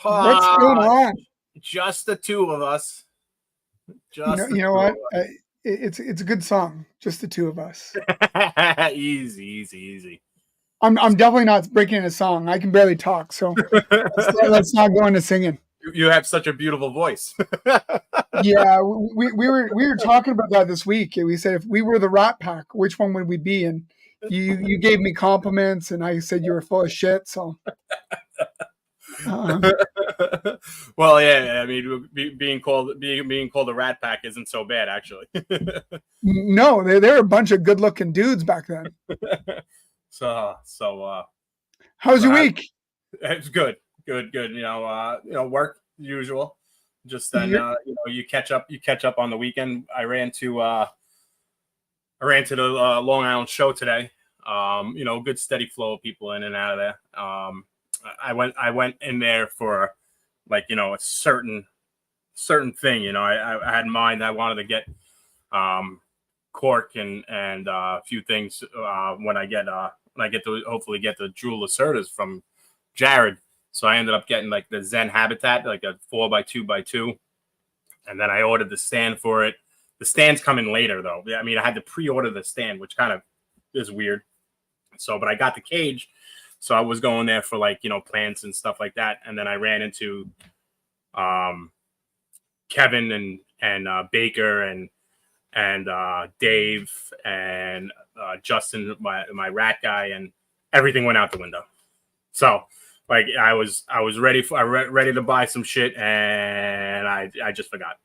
What's going on? Just the two of us. You know what? It's a good song. Just the two of us. Easy. I'm definitely not breaking a song. I can barely talk, so let's not go into singing. You have such a beautiful voice. Yeah, we were talking about that this week. We said if we were the Rat Pack, which one would we be? And you gave me compliments, and I said you were full of shit. So, well, yeah. I mean, being called a Rat Pack isn't so bad, actually. No, they were a bunch of good-looking dudes back then. How's your week? It's good. Work usual. Just then, you catch up on the weekend. I ran to the Long Island show today. Good steady flow of people in and out of there. I went in there for a certain thing. I had in mind. I wanted to get cork and a few things when I get to hopefully get the Jewel Lacerdas from Jared. So I ended up getting like the Zen Habitat, like a 4x2x2. And then I ordered the stand for it. The stand's coming later though. I mean, I had to pre-order the stand, which kind of is weird. So, but I got the cage. So I was going there for plants and stuff like that. And then I ran into Kevin and Baker and Dave and Justin, my rat guy, and everything went out the window. So I was ready to buy some shit, and I just forgot.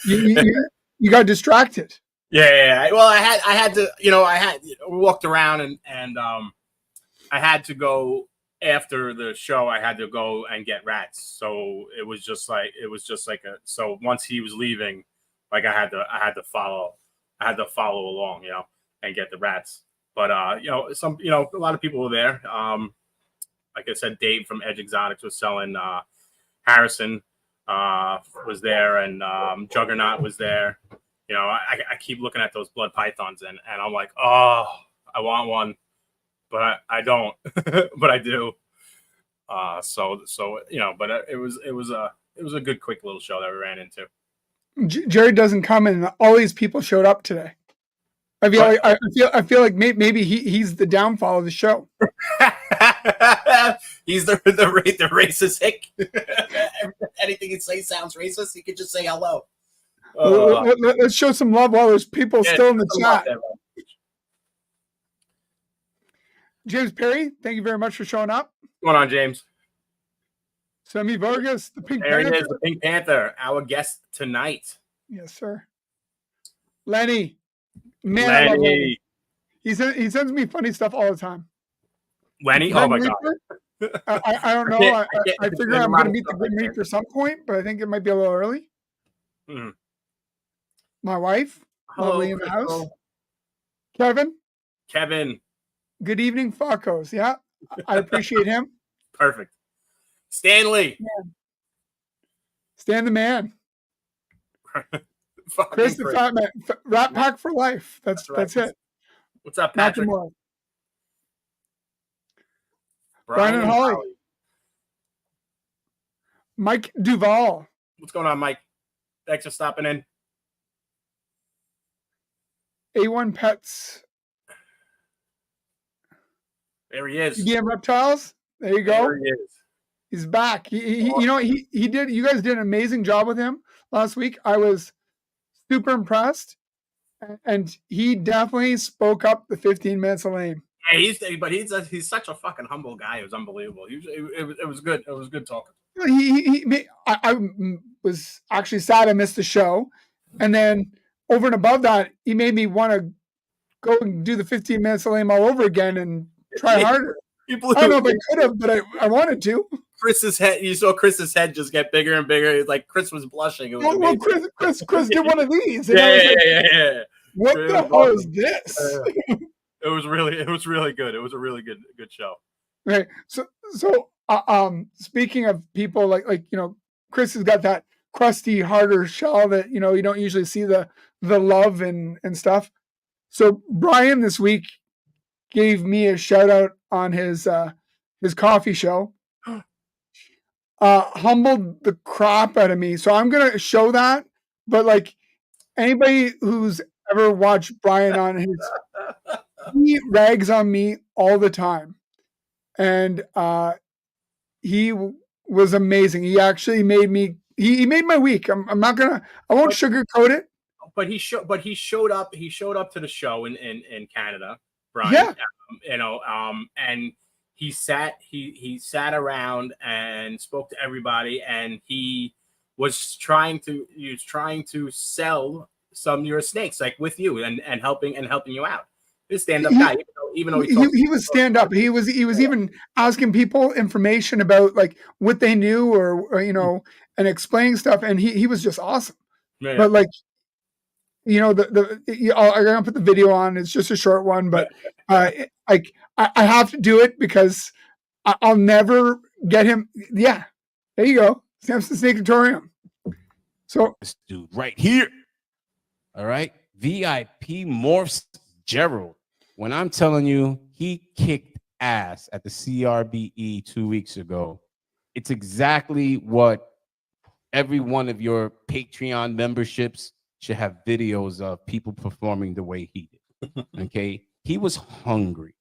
you got distracted. Yeah. Well, I had to, we walked around and I had to go after the show. I had to go and get rats. So it was just like so once he was leaving, I had to follow along, and get the rats. But a lot of people were there. Like I said, Dave from Edge Exotics was selling. Harrison was there, and Juggernaut was there. I keep looking at those blood pythons, and I'm like, oh, I want one, but I don't, but I do. But it was a good, quick little show that we ran into. Jerry doesn't come, and all these people showed up today. I feel like maybe he's the downfall of the show. He's the racist hick. Anything he say sounds racist. He could just say hello. Let's show some love while there's people still in the chat. James Perry, thank you very much for showing up. What's going on, James? Sammy Vargas, the Pink Panther. There he is, the Pink Panther, our guest tonight. Yes, sir. Lenny. Man, I love Lenny. He sends me funny stuff all the time. Lenny? Oh, my God. I don't know. I figure I'm going to meet the Grim Reaper at some point, but I think it might be a little early. Mm-hmm. My wife, lovely in the house. Kevin. Good evening, Falcos. Yeah, I appreciate him. Perfect. Stanley. Yeah. Stan the man. Chris the Fat Man. Rat Pack for life. That's it. What's up, Patrick? Brian and Holly. Mike Duvall. What's going on, Mike? Thanks for stopping in. A1 Pets. There he is. EDM Reptiles. There you go. There he is. He's back. He did. You guys did an amazing job with him last week. I was super impressed, and he definitely spoke up the 15 minutes of lame. Yeah, he's such a fucking humble guy. It was unbelievable. It was good. It was good talking. I was actually sad I missed the show, and then over and above that, he made me want to go and do the 15 minutes of lame all over again and try harder. I don't know if I could have, but I wanted to. Chris's head. You saw Chris's head just get bigger and bigger. It's like Chris was blushing. Chris did one of these. Yeah. What the hell is this? It was really good. It was a really good show. Okay, so speaking of people like Chris has got that crusty, harder shell that you don't usually see the love and stuff. So Brian this week gave me a shout out on his coffee show. humbled the crap out of me. So I'm gonna show that. But like anybody who's ever watched Brian on his, he rags on me all the time, and he was amazing. He actually made me. He made my week. I'm not gonna. I won't sugarcoat it. But he showed up. He showed up to the show in Canada, Brian. Yeah. And he sat around and spoke to everybody, and he was trying to sell some of your snakes, like with you, and helping you out. This stand-up guy, even though he was stand up. He was even asking people information about like what they knew or and explaining stuff, and he was just awesome. Yeah. But like I'm gonna put the video on. It's just a short one, but like I have to do it because I'll never get him. Yeah, there you go, Samson Snakeatorium. So this dude right here. All right, VIP Morphs Gerald. When I'm telling you, he kicked ass at the CRBE 2 weeks ago. It's exactly what every one of your Patreon memberships should have videos of people performing the way he did. Okay, he was hungry.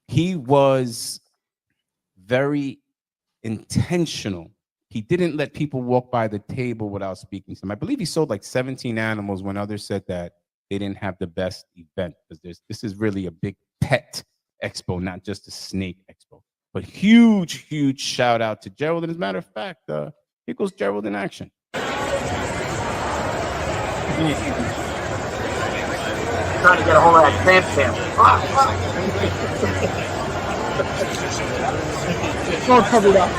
He was very intentional. He didn't let people walk by the table without speaking to them. I believe he sold like 17 animals when others said that they didn't have the best event, because this is really a big pet expo, not just a snake expo. But huge shout out to Gerald. And as a matter of fact, here goes Gerald in action. Trying to get a hold of that stamp. it's all covered up.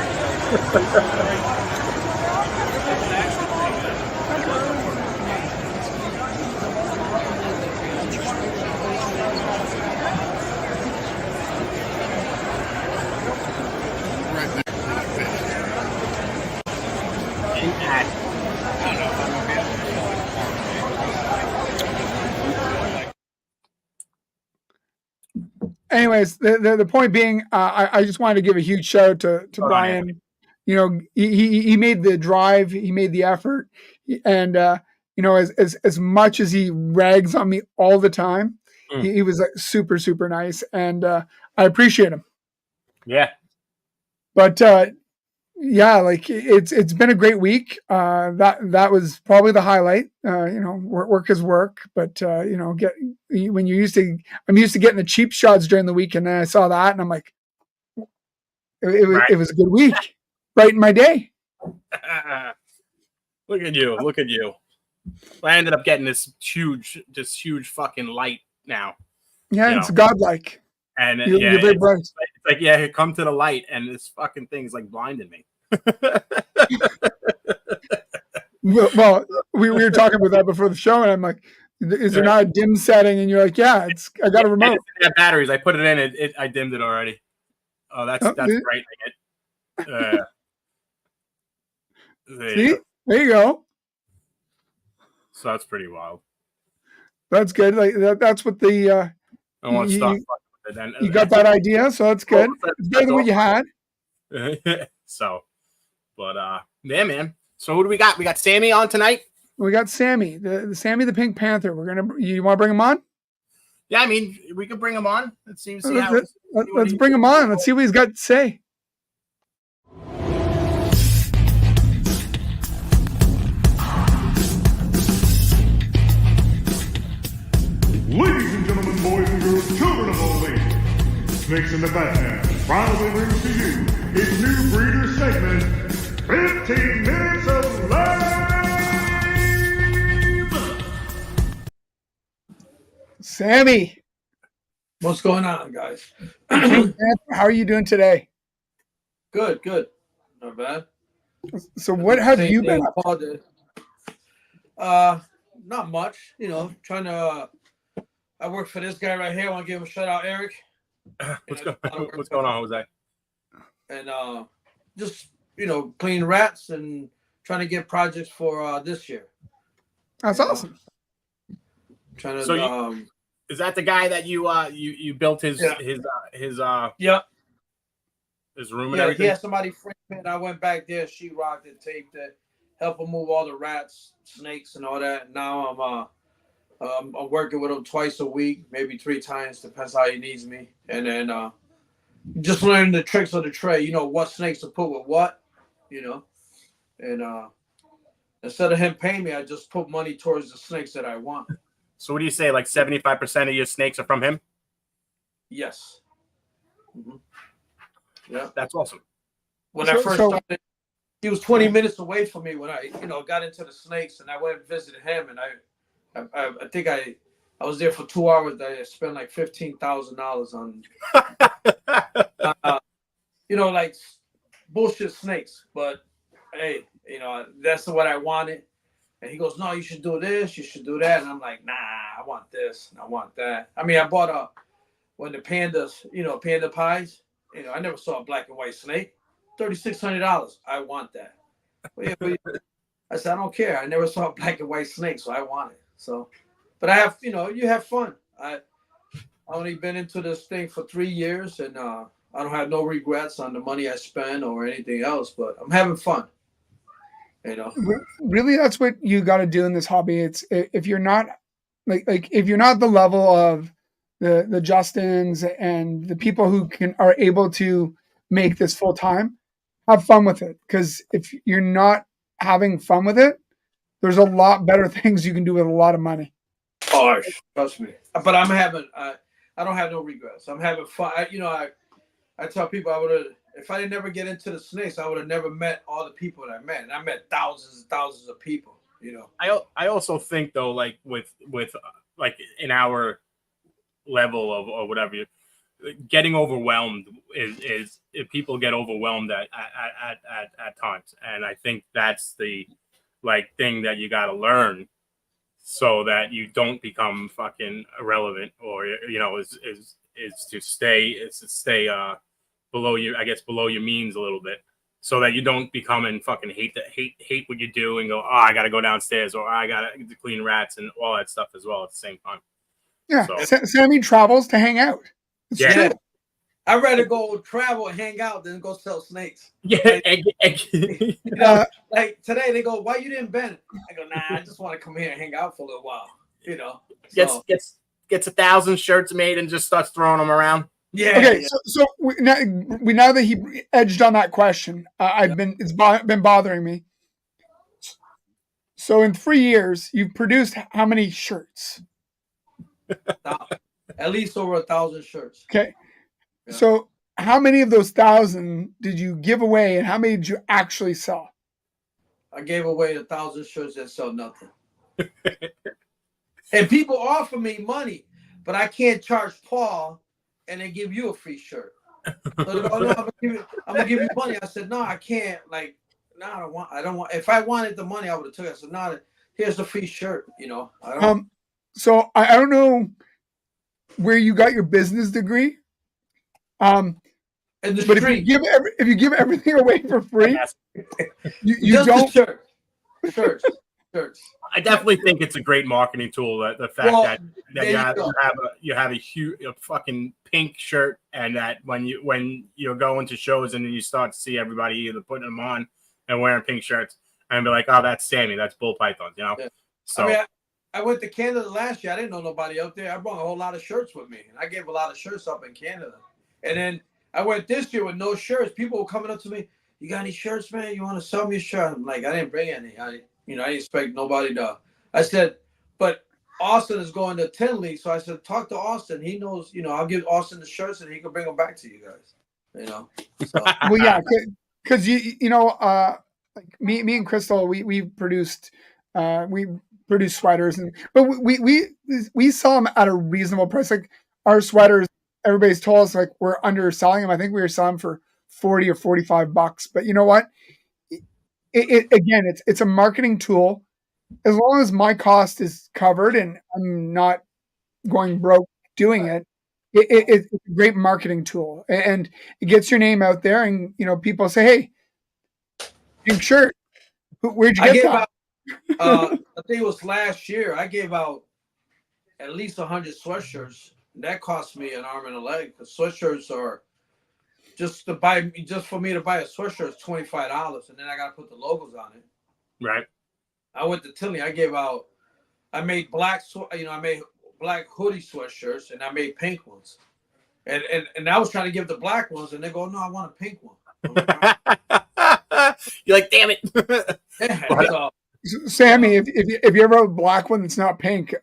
Anyways, the point being, I just wanted to give a huge shout out to Brian. You know, he made the drive, he made the effort, and as much as he rags on me all the time, he was like super nice, and I appreciate him. Yeah. But yeah, like it's been a great week. That was probably the highlight. Work is work, but I'm used to getting the cheap shots during the week, and then I saw that, and I'm like, it was a good week, brightened my day. Look at you. I ended up getting this huge fucking light now. Yeah, it's godlike. And you're very bright. It's like, yeah, come to the light, and this fucking thing's like blinding me. Well, we were talking about that before the show, and I'm like, is there not a dim setting? And you're like, yeah, I got a remote. Yeah, batteries. I put it in. I dimmed it already. Oh, that's brightening it. There you go. So that's pretty wild. That's good. Like that's what the I want to stop fucking with it. You got that idea, so that's good. It's better than what you had. So, but yeah, man. So who do we got? We got Sammy on tonight. We got Sammy, the Sammy the Pink Panther. You want to bring him on? Yeah, I mean, we could bring him on. Let's see let's bring him on. Let's see what he's got to say. Ladies and gentlemen, boys and girls, children of all ages, Snakes in the Batman proudly brings to you its new breeder segment, 15 Minutes of Life! Sammy! What's going on, guys? How are you doing today? Good. Not bad. So what have you been up to? Not much. Trying to... I work for this guy right here. I want to give him a shout out, Eric. What's going on, Jose? And just clean rats and trying to get projects for this year. That's awesome. Trying to. So is that the guy that you built his Yeah. his room and Yeah, he everything? had somebody frame it. I went back there, sheetrocked it, taped it, helped him move all the rats, snakes, and all that. Now I'm working with him twice a week, maybe 3 times, depends how he needs me. And then just learning the tricks of the trade. You know what snakes to put with what. You know, and instead of him paying me, I just put money towards the snakes that I want. So what do you say? Like 75% of your snakes are from him? Yes. Mm-hmm. Yeah, that's awesome. When I first started, he was 20 minutes away from me when I, got into the snakes, and I went and visited him, and I think I was there for 2 hours. I spent like $15,000 on, like bullshit snakes. But hey, that's what I wanted. And he goes, no, you should do this, you should do that. And I'm like, nah, I want this, and I want that. I mean, I bought when the pandas, panda pies. I never saw a black and white snake. $3,600. I want that. I said, I don't care. I never saw a black and white snake, so I want it. So, but I have, you have fun. I only been into this thing for 3 years, and I don't have no regrets on the money I spend or anything else. But I'm having fun. Really, that's what you got to do in this hobby. It's if you're not like if you're not the level of the Justins and the people who are able to make this full time, have fun with it. Because if you're not having fun with it, there's a lot better things you can do with a lot of money. Oh, trust me. But I'm having I don't have no regrets. I'm having fun. I tell people if I didn't never get into the snakes, I would have never met all the people that I met. And I met thousands and thousands of people. I also think though, like with like in our level of or whatever, getting overwhelmed is if people get overwhelmed at times, and I think that's the thing that you got to learn so that you don't become fucking irrelevant, or is to stay below your means a little bit, so that you don't become and fucking hate what you do and go, oh, I got to go downstairs, or I got to clean rats and all that stuff as well at the same time. Yeah, so. Sammy travels to hang out. It's true. I'd rather go travel and hang out than go sell snakes. Yeah, like today they go, why you didn't bend? I go, nah, I just want to come here and hang out for a little while. Gets 1,000 shirts made and just starts throwing them around. Yeah. Okay, yeah. So now that he edged on that question, it's been bothering me. So in 3 years, you've produced how many shirts? At least over 1,000 shirts. Okay. Yeah. So how many of those 1,000 did you give away, and how many did you actually sell? I gave away 1,000 shirts that sell nothing. And people offer me money, but I can't charge Paul and then give you a free shirt. So they go, no, I'm gonna give you money. I said, no, I can't. Like, no, I don't want. If I wanted the money, I would have took it. I said, no, here's the free shirt. I don't. So I don't know where you got your business degree. In the but street. if you give everything away for free, you just don't. Shirts. I definitely think it's a great marketing tool. The fact that you have a huge fucking pink shirt, and that when you're going to shows and then you start to see everybody either putting them on and wearing pink shirts and be like, oh, that's Sammy, that's Bull Pythons, Yeah. So I mean, I went to Canada last year. I didn't know nobody out there. I brought a whole lot of shirts with me, and I gave a lot of shirts up in Canada. And then I went this year with no shirts. People were coming up to me, you got any shirts, man? You want to sell me a shirt? I'm like, I didn't bring any. I didn't expect nobody to. I said, but Austin is going to Tinley, so I said, talk to Austin. He knows, I'll give Austin the shirts and he can bring them back to you guys. So. Well, yeah, because like me and Crystal, we produced sweaters, but we sell them at a reasonable price. Like our sweaters, everybody's told us like we're underselling them. I think we were selling for $40 or $45. But you know what? It's a marketing tool. As long as my cost is covered and I'm not going broke doing it, it's a great marketing tool, and it gets your name out there. And people say, "Hey, pink shirt, where'd you get that?" I think it was last year. I gave out at least 100 sweatshirts. That cost me an arm and a leg, because sweatshirts are just for me to buy a sweatshirt is $25, and then I got to put the logos on it. Right. I went to Tilly. I made black hoodie sweatshirts, and I made pink ones. And I was trying to give the black ones, and they go, no, I want a pink one. You're like, damn it. Yeah, so, Sammy, if you ever have a black one that's not pink,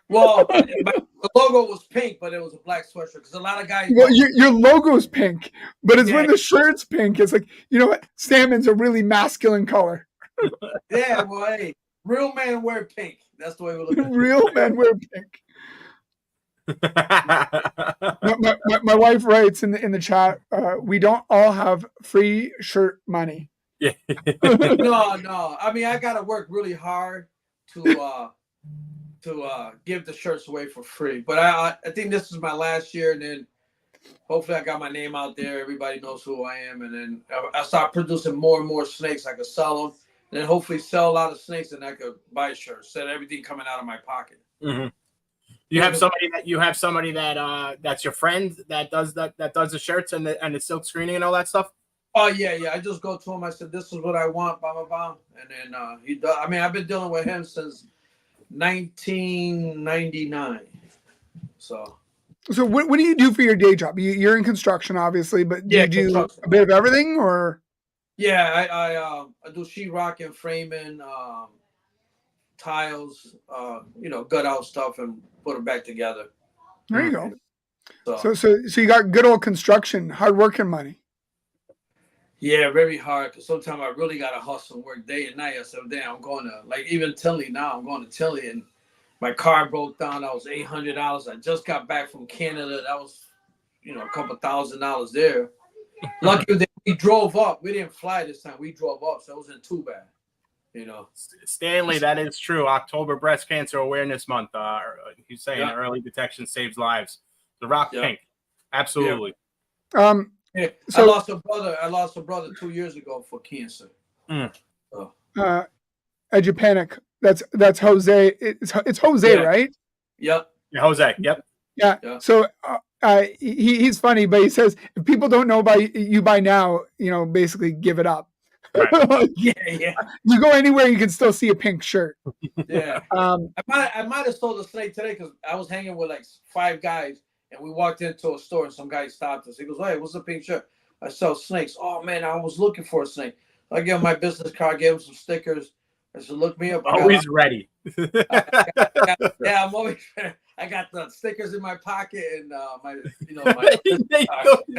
well, the logo was pink, but it was a black sweatshirt because a lot of guys. well, your logo's pink, but it's Yeah. when the shirt's pink. It's like, you know what? Salmon's a really masculine color. Yeah, well, hey, real men wear pink. That's the way we look at it. Real men wear pink. My wife writes in the chat, we don't all have free shirt money. Yeah. No. I mean, I got to work really hard to give the shirts away for free. But I think this is my last year, and then hopefully I got my name out there. Everybody knows who I am, and then I start producing more and more snakes. I could sell them, and then hopefully sell a lot of snakes, and I could buy shirts. Instead of everything coming out of my pocket. Mm-hmm. You have somebody that's your friend that does the shirts and the silk screening and all that stuff. Oh yeah. I just go to him. I said, "This is what I want." Blah blah blah, and then he does. I mean, I've been dealing with him since 1999. So what do you do for your day job? You're in construction, obviously, but do you do a bit of everything, or? Yeah, I do sheetrock and framing, tiles, gut out stuff and put them back together. There you go. So you got good old construction, hard working money. Yeah, very hard, because sometimes I really got to hustle and work day and night. I said, damn, I'm going to, like, even Tilly now, I'm going to Tilly, and my car broke down. That was $800. I just got back from Canada. That was, a couple $1,000 there. Lucky that we drove up. We didn't fly this time. We drove up, so it wasn't too bad. Stanley, that is true. October Breast Cancer Awareness Month. He's saying early detection saves lives. The Rock Pink. Absolutely. Yeah. So I lost a brother 2 years ago for cancer. Edupanic. That's Jose. It's Jose, right? Yep. Yeah, Jose. Yep. Yeah. So he's funny, but he says if people don't know by now, basically give it up. Right. Yeah. You go anywhere, you can still see a pink shirt. Yeah. I might have sold a snake today because I was hanging with like 5 guys, and we walked into a store and some guy stopped us. He goes, "Hey, what's a pink shirt?" I sell snakes. Oh man, I was looking for a snake. I gave him my business card, gave him some stickers. I said, "Look me up." Always ready. I'm always ready. I got the stickers in my pocket and my.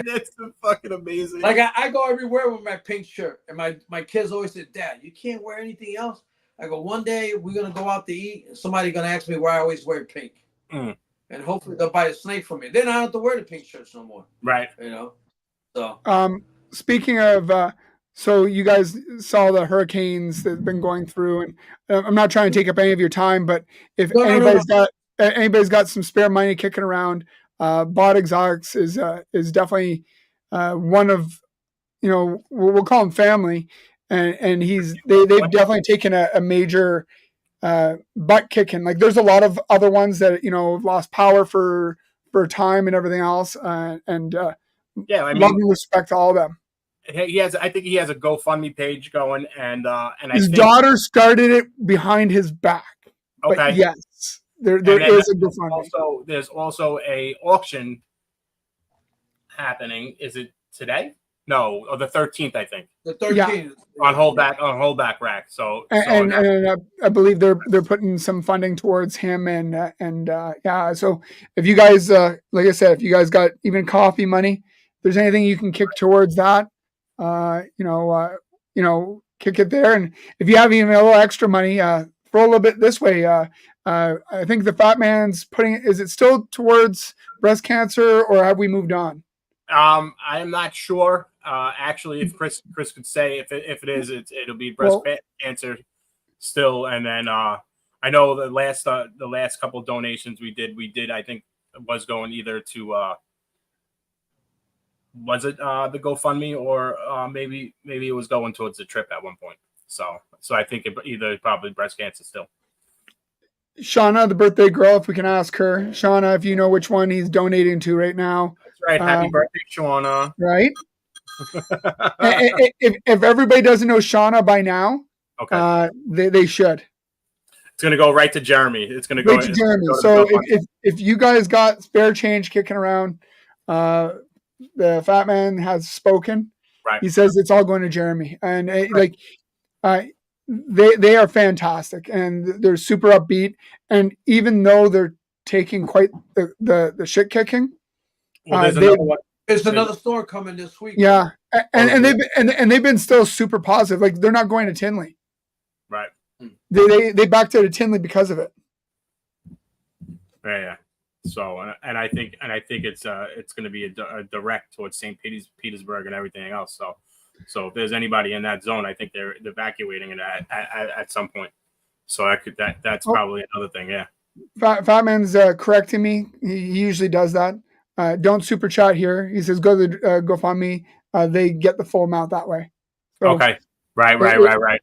That's so fucking amazing. Like I go everywhere with my pink shirt, and my kids always say, "Dad, you can't wear anything else." I go, one day we're gonna go out to eat, and somebody's gonna ask me why I always wear pink, and hopefully they'll buy a snake from me. Then I don't have to wear the pink shirts no more. Right. So. Speaking of, so you guys saw the hurricanes that have been going through, and I'm not trying to take up any of your time, but if anybody's got some spare money kicking around, Bot Exotics is definitely one of, we'll call him family, and they've definitely taken a major butt kicking. Like there's a lot of other ones that have lost power for time and everything else, and love and respect to all of them. I think he has a GoFundMe page going, and his daughter started it behind his back. Okay. But yes, there is a GoFundMe. There's also a auction happening. Is it today? No, or the 13th, I think. The 13th on holdback rack. So and I believe they're putting some funding towards him, and So if you guys, like I said, if you guys got even coffee money, if there's anything you can kick towards that, kick it there. And if you have even a little extra money, throw a little bit this way. I think the Fat Man's putting it. Is it still towards breast cancer, or have we moved on? I'm not sure. Actually, if Chris could say if it is, it'll be breast cancer still. And then I know the last couple donations we did I think was going either to was it the GoFundMe, or maybe it was going towards the trip at one point. So I think either probably breast cancer still. Shauna, the birthday girl, if we can ask her. Shauna, if you know which one he's donating to right now. That's Right. Happy birthday, Shauna. Right. If everybody doesn't know Shauna by now, Okay. They should. It's gonna go right to Jeremy. It's gonna go Right to Jeremy. go to So Bill. if you guys got spare change kicking around, the fat man has spoken. Right. He says it's all going to Jeremy, and they are fantastic, and they're super upbeat. And even though they're taking quite the shit kicking, Well, there's they another one. There's another store coming this week. yeah, and they've been still super positive. Like they're not going to Tinley. Right. They backed out of Tinley because of it. Yeah. So and I think it's going to be a direct towards St. Petersburg and everything else. So if there's anybody in that zone, I think they're evacuating it at some point. So that's probably another thing. Yeah. Fat Man's correcting me. He usually does that. Don't super chat here. He says go to the GoFundMe. They get the full amount that way. So, okay. Right.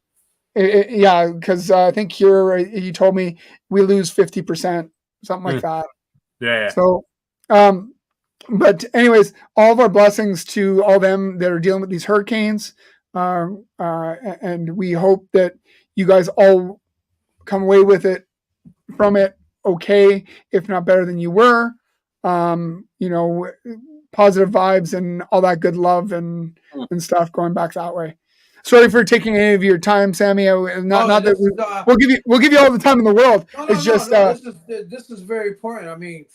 Yeah, because I think here he told me we lose 50%, something like that. Yeah. So, but anyways, all of our blessings to all them that are dealing with these hurricanes, and we hope that you guys all come away with it from it okay, if not better than you were. Positive vibes and all that good love and stuff going back that way. Sorry for taking any of your time, Sammy. Not that we'll give you all the time in the world. It's just this is very important. I mean,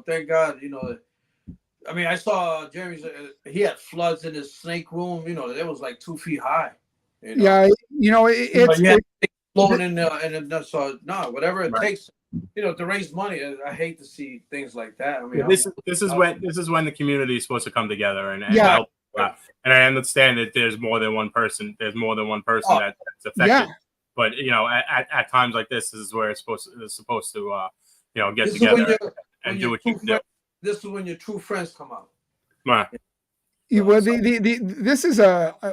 thank God. I mean, I saw Jeremy's. He had floods in his snake room. It was like 2 feet high. Yeah, it's floating in there, and so no, whatever it takes. To raise money. I hate to see things like that. I mean, this is when the community is supposed to come together and yeah. help. And I understand that there's more than one person. There's more than one person that's affected. Yeah. But at times like this is where it's supposed to get together and do what you can do. This is when your true friends come out. Right. Well, this is I've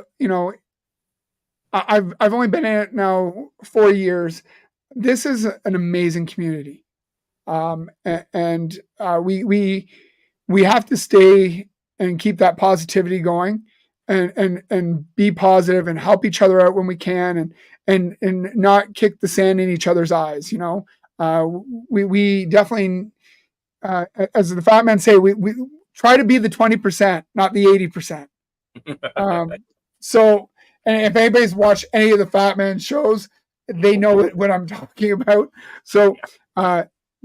only been in it now 4 years. This is an amazing community, and we have to stay and keep that positivity going, and be positive and help each other out when we can, and not kick the sand in each other's eyes. We definitely, as the fat men say, we try to be the 20%, not the 80%. So, and if anybody's watched any of the Fat Man shows, they know what I'm talking about. So,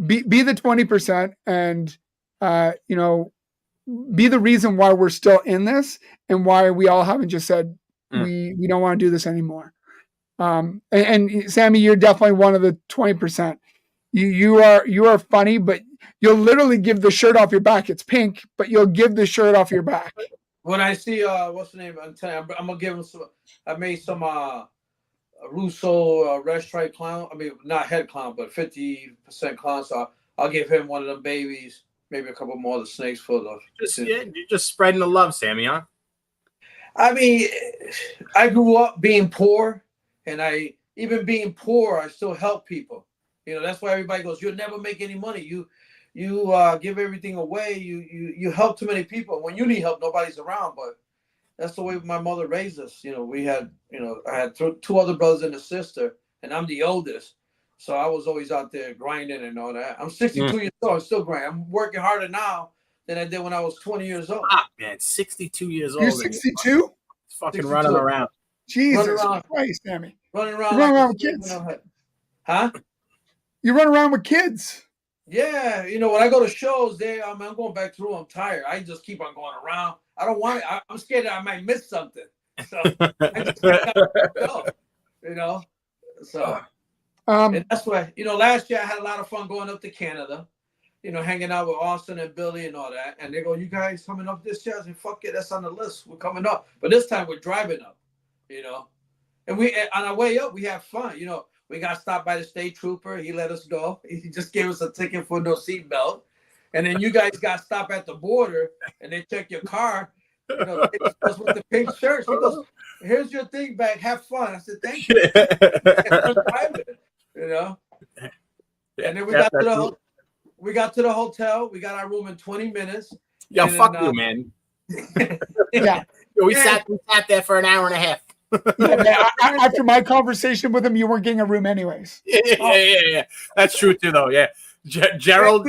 be the 20%, and be the reason why we're still in this, and why we all haven't just said we don't want to do this anymore. And Sammy, you're definitely one of the 20%. You are funny, but you'll literally give the shirt off your back. It's pink, but you'll give the shirt off your back. When I see what's the name? I'm gonna give him some. I made some Russo red stripe clown. I mean, not head clown, but 50% clown. So I'll give him one of them babies. Maybe a couple more of the snakes for the. You're just spreading the love, Sammy, huh? I mean, I grew up being poor, and even being poor, I still help people. That's why everybody goes, "You'll never make any money. You give everything away. You help too many people. When you need help, nobody's around." But that's the way my mother raised us. We had, I had two other brothers and a sister, and I'm the oldest. So I was always out there grinding and all that. I'm 62 years old. I'm still grinding. I'm working harder now than I did when I was 20 years old. Man, 62 years old. You're 62? Fucking running around. Jesus Christ, Sammy. Running around. You run around with kids. Huh? You run around with kids. Yeah. When I go to shows, I'm going back through. I'm tired. I just keep on going around. I don't want it. I'm scared that I might miss something. So I just go, So and that's why, last year I had a lot of fun going up to Canada, hanging out with Austin and Billy and all that. And they go, "You guys coming up this year?" I said, "Fuck it, that's on the list. We're coming up." But this time we're driving up, And on our way up, we have fun. We got stopped by the state trooper. He let us go. He just gave us a ticket for no seatbelt. And then you guys got stopped at the border, and they check your car. With the pink shirts. He goes, "Here's your thing back. Have fun." I said, "Thank you." And then we got to the hotel. We got our room in 20 minutes, Yo, And fuck then, you, man. Yeah. We sat there for an hour and a half. After my conversation with him, you weren't getting a room anyways. Yeah. That's true too, though. Yeah, Gerald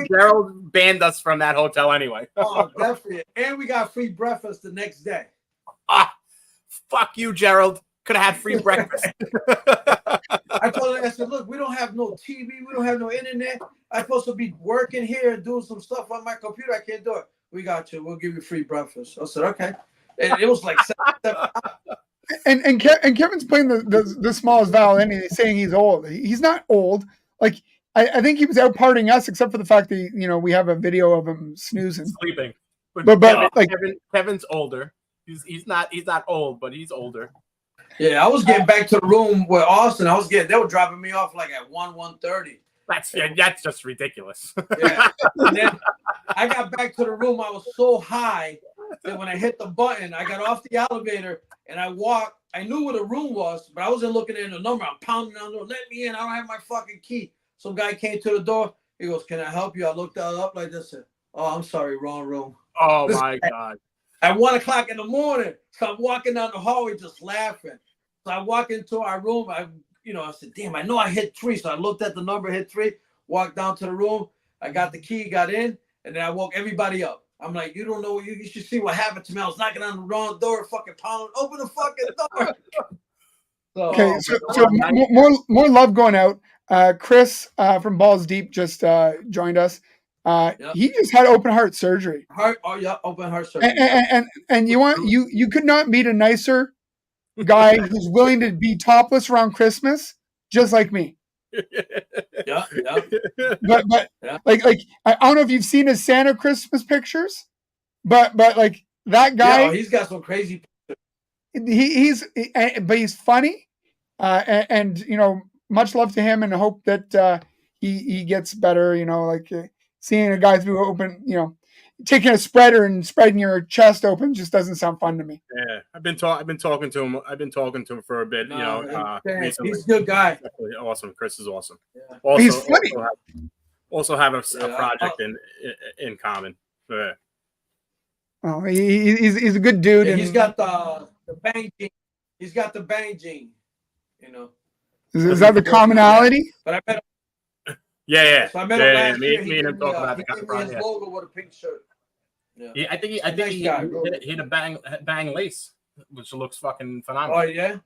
banned us from that hotel anyway. Oh, definitely. And we got free breakfast the next day. Fuck you, Gerald. Could have had free breakfast. I told her, I said, look, we don't have no TV, we don't have no internet. I'm supposed to be working here and doing some stuff on my computer. I can't do it. We got you. We'll give you free breakfast. I said, okay. And it was like 7 And Kevin's playing the smallest violin and he's saying he's old. He's not old. Like I think he was out partying us, except for the fact that we have a video of him snoozing, sleeping. But like Kevin's older. He's not old, but he's older. Yeah, I was getting back to the room with Austin. They were dropping me off like at 1:30. That's just ridiculous. Yeah. And then I got back to the room. I was so high that when I hit the button, I got off the elevator and I walked. I knew where the room was, but I wasn't looking at the number. I'm pounding on the door. Let me in. I don't have my fucking key. Some guy came to the door. He goes, "Can I help you?" I looked up like this. Said, "Oh, I'm sorry, wrong room." Oh my God. At 1:00 in the morning. So I'm walking down the hallway just laughing. So I walk into our room. I said, damn, I know I hit 3. So I looked at the number, hit 3, walked down to the room. I got the key, got in, and then I woke everybody up. I'm like, you don't know, you should see what happened to me. I was knocking on the wrong door, fucking pounding, open the fucking door. So more love going out. Chris from Balls Deep just joined us. He just had open heart surgery. Open heart surgery. And you could not meet a nicer guy who's willing to be topless around Christmas, just like me. Yeah. But like I don't know if you've seen his Santa Christmas pictures, but like that guy, he's got some crazy. He's funny, and much love to him, and hope that he gets better. Seeing a guy through open, taking a spreader and spreading your chest open just doesn't sound fun to me. Yeah, I've been talking to him. I've been talking to him for a bit. Recently. He's a good guy. Definitely awesome. Chris is awesome. Yeah. He's funny. Also have a project in common. Yeah. Oh, he's a good dude. Yeah, and he's got the bang gene. He's got the bang gene. Is that the commonality? But I met him. Yeah. So I met him last year. Me and him talk about he gave me his logo with a pink shirt. Yeah. I think he hit a bang lace, which looks fucking phenomenal. Oh yeah.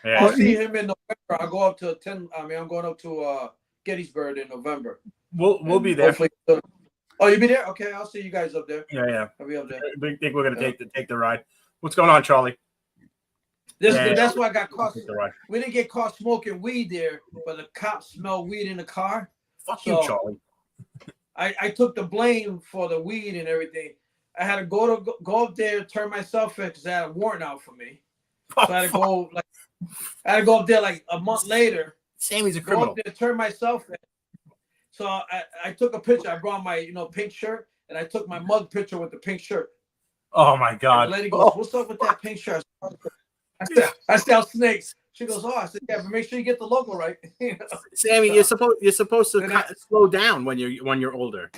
Yeah. I'll see him in November. I'll go up to I'm going up to Gettysburg in November. We'll be there. Oh, you'll be there? Okay, I'll see you guys up there. Yeah. I'll be up there. I think we're gonna take the ride. What's going on, Charlie? That's why I got caught. We didn't get caught smoking weed there, but the cops smelled weed in the car. Fuck you, Charlie. I took the blame for the weed and everything. I had to go up there, turn myself in because I had a warrant out for me. So I had to go up there like a month later. Sammy's a criminal. Go up there, turn myself in. So I took a picture. I brought my pink shirt and I took my mug picture with the pink shirt. Oh my God! And the lady goes, "What's up with that pink shirt?" I sell snakes. She goes, "Oh," I said, "Yeah, but make sure you get the logo right." Sammy, you're supposed to slow down when you're older.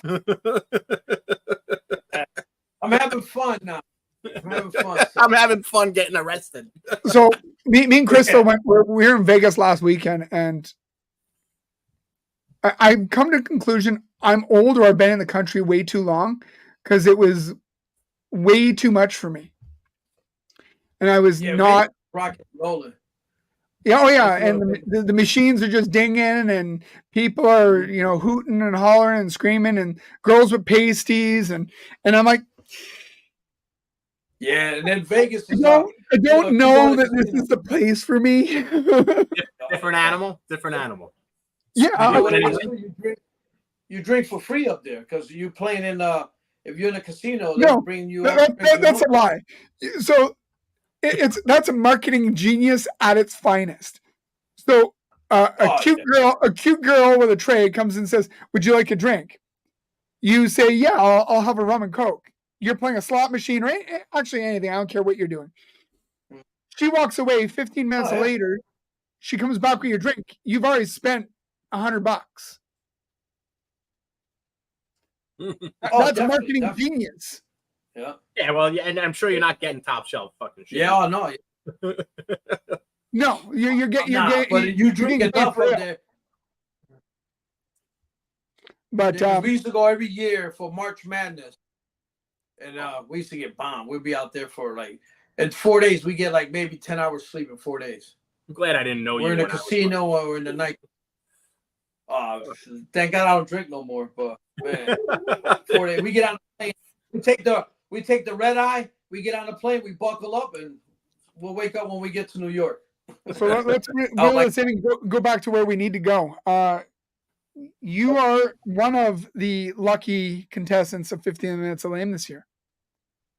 I'm having fun now. I'm having fun getting arrested. So me and Crystal we were in Vegas last weekend, and I've come to the conclusion I'm old, or I've been in the country way too long, because it was way too much for me. And I was not rock and rolling. Yeah, oh yeah, and the machines are just dinging, and people are hooting and hollering and screaming, and girls with pasties, and I'm like, yeah, and then Vegas. I don't know that this is the place for me. Different animal. Yeah, you drink for free up there because you're playing in if you're in a casino, no, bring you. That's a lie. So. That's a marketing genius at its finest. So a cute girl with a tray comes and says, "Would you like a drink?" You say, "Yeah, I'll have a rum and coke." You're playing a slot machine, right? Actually, anything. I don't care what you're doing. She walks away. 15 minutes later, she comes back with your drink. You've already spent $100. Oh, That's definitely, marketing definitely. genius. Yeah. Yeah, well, yeah, and I'm sure you're not getting top shelf fucking shit. Yeah, oh, no. No, you're Nah, but you you're drink getting paid enough for of it. there. But Because we used to go every year for March Madness. And we used to get bombed. We'd be out there for like, in 4 days, we get like maybe 10 hours sleep in 4 days. I'm glad I didn't know you. We're in a when I was casino or we're in the night. Thank God I don't drink no more. But man, 4 days. We get on the plane. We take the red eye. We get on the plane. We buckle up, and we'll wake up when we get to New York. so let's Oh, like- let's go back to where we need to go. You are one of the lucky contestants of 15 Minutes of Lame this year.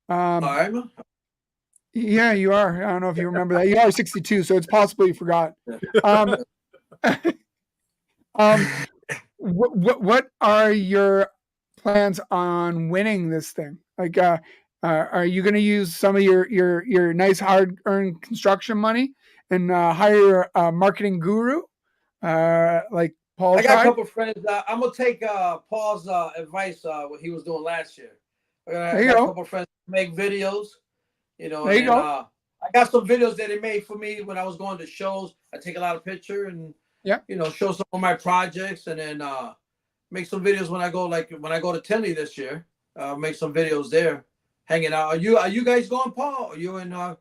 All right, man. Yeah, you are. I don't know if you remember that. You are 62, so it's possible you forgot. What are your plans on winning this thing? Like, are you going to use some of your nice hard-earned construction money and hire a marketing guru, like Paul? I got a couple of friends. I'm gonna take Paul's advice. What he was doing last year. I got a couple of friends who make videos. You know, there you go. I got some videos that they made for me when I was going to shows. I take a lot of pictures and show some of my projects, and then make some videos when I go to Tinley this year. Make some videos there, hanging out. Are you guys going, Paul? Are you in? No.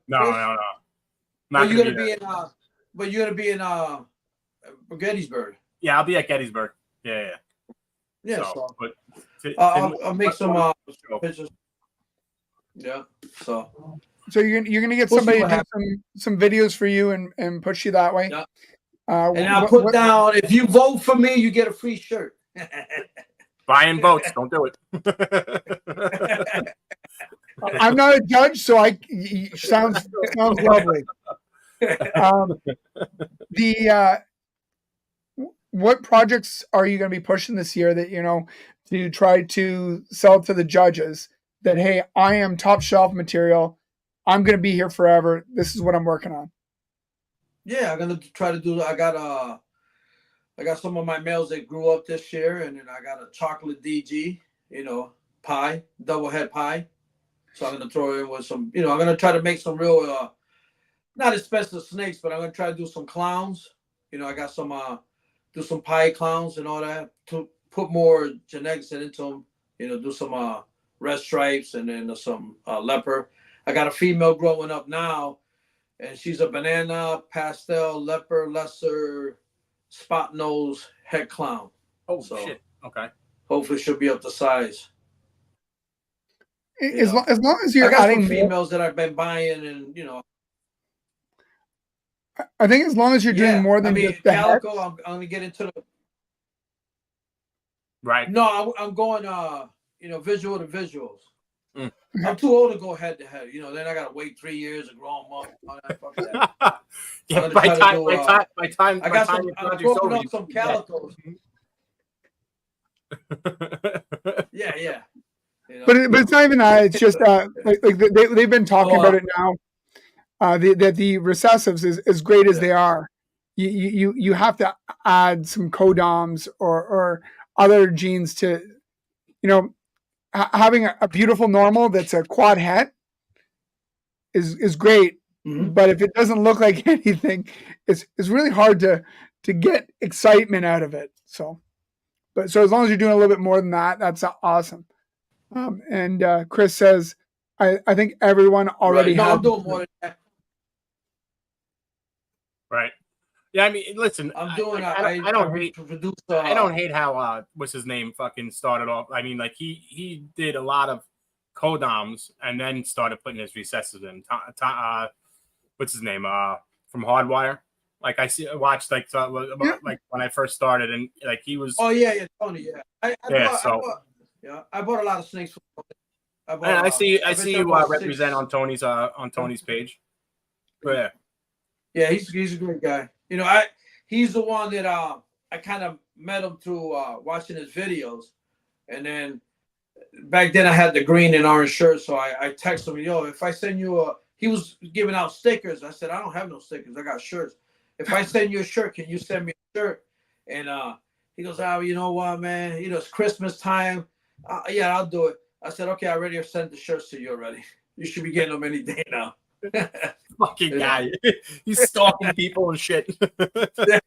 Not You're gonna be in. But you're gonna be in Gettysburg. Yeah, I'll be at Gettysburg. Yeah. Yeah. So, but I'll make some pictures. Yeah. So you're gonna get We'll somebody see to what do some videos for you and push you that way. Yeah. And I'll put down, if you vote for me, you get a free shirt. Buying votes, don't do it. I'm not a judge, so sounds lovely. What projects are you going to be pushing this year that to try to sell to the judges that, hey, I am top shelf material, I'm going to be here forever, this is what I'm working on? Yeah, I'm gonna try to do. I got some of my males that grew up this year, and then I got a chocolate DG, pie, double head pie. So I'm gonna throw in with some, I'm gonna try to make some real, not expensive snakes, but I'm gonna try to do some clowns. I got some, do some pie clowns and all that to put more genetics into them. Do some red stripes and then some leopard. I got a female growing up now. And she's a banana, pastel, leopard, lesser, spot nose, head clown. Oh, shit. Okay. Hopefully she'll be up to size. As long as you're I got adding some females that I've been buying, and I think as long as you're doing more than just the calico, head. I'm gonna get into the. Right. No, I'm going visual to visuals. Mm. I'm too old to go head to head. Then I gotta wait 3 years to grow them up. All that, fuck that. Yeah, by time I got some. I'm growing up some calicos. Yeah. But it's not even that. It's just they've been talking about it now. That the recessives, as great as they are, you have to add some codoms or other genes to, having a beautiful normal that's a quad het is great. Mm-hmm. But if it doesn't look like anything, it's really hard to get excitement out of it. So as long as you're doing a little bit more than that, that's awesome. And Chris says, I think everyone already has. No, I'm doing more than that. Right. Yeah, I mean, listen, I'm doing. I don't hate how what's his name fucking started off. I mean, like he did a lot of codoms and then started putting his recessives in. What's his name? From Hardwire. Like I watched like when I first started, and like he was. Oh yeah, Tony. Yeah, I bought a lot of snakes. I see you represent on Tony's page. But yeah, he's a great guy. He's the one that I kind of met him through watching his videos, and then back then I had the green and orange shirt, so I texted him, if I send you he was giving out stickers. I said, I don't have no stickers, I got shirts. If I send you a shirt, can you send me a shirt? And he goes, you know what, man? It's Christmas time. Yeah, I'll do it. I said, okay, I already sent the shirts to you already. You should be getting them any day now. Fucking guy. He's stalking people and shit.